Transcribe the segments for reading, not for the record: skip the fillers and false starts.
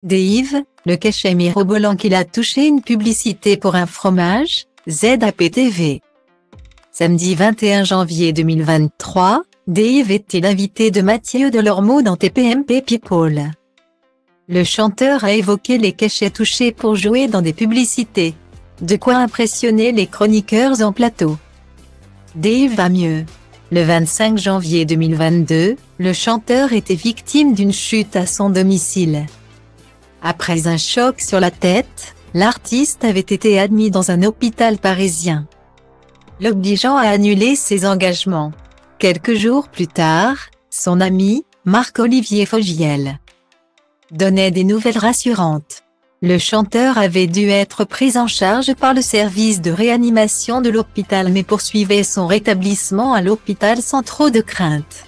Dave, le cachet mirobolant qu'il a touché une publicité pour un fromage, ZAPTV. Samedi 21 janvier 2023, Dave était l'invité de Mathieu Delormeau dans TPMP People. Le chanteur a évoqué les cachets touchés pour jouer dans des publicités. De quoi impressionner les chroniqueurs en plateau. Dave va mieux. Le 25 janvier 2022, le chanteur était victime d'une chute à son domicile. Après un choc sur la tête, l'artiste avait été admis dans un hôpital parisien, l'obligeant à annuler ses engagements. Quelques jours plus tard, son ami, Marc-Olivier Fogiel, donnait des nouvelles rassurantes. Le chanteur avait dû être pris en charge par le service de réanimation de l'hôpital mais poursuivait son rétablissement à l'hôpital sans trop de crainte.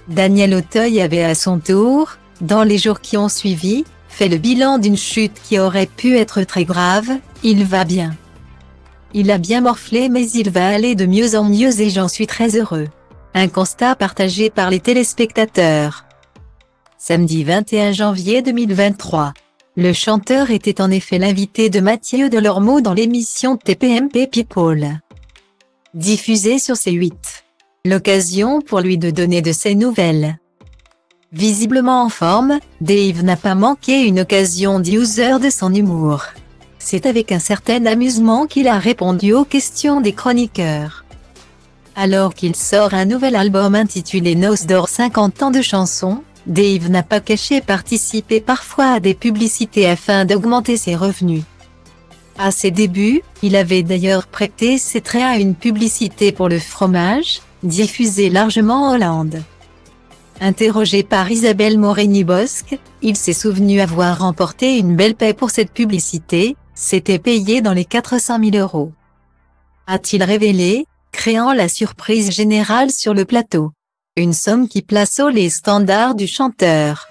Daniel Auteuil avait à son tour, dans les jours qui ont suivi, fait le bilan d'une chute qui aurait pu être très grave. Il va bien. Il a bien morflé mais il va aller de mieux en mieux et j'en suis très heureux. Un constat partagé par les téléspectateurs. Samedi 21 janvier 2023. Le chanteur était en effet l'invité de Mathieu Delormeau dans l'émission TPMP People, diffusée sur C8. L'occasion pour lui de donner de ses nouvelles. Visiblement en forme, Dave n'a pas manqué une occasion d'user de son humour. C'est avec un certain amusement qu'il a répondu aux questions des chroniqueurs. Alors qu'il sort un nouvel album intitulé Noces d'or 50 ans de chansons, Dave n'a pas caché participer parfois à des publicités afin d'augmenter ses revenus. À ses débuts, il avait d'ailleurs prêté ses traits à une publicité pour le fromage, diffusée largement en Hollande. Interrogé par Isabelle Morini-Bosc, il s'est souvenu avoir remporté une belle paie pour cette publicité, c'était payé dans les 400 000 €. A-t-il révélé, créant la surprise générale sur le plateau. Une somme qui place haut les standards du chanteur,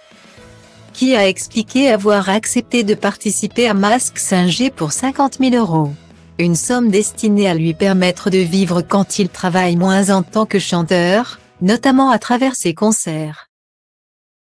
qui a expliqué avoir accepté de participer à Mask Singer pour 50 000 €. Une somme destinée à lui permettre de vivre quand il travaille moins en tant que chanteur, notamment à travers ses concerts.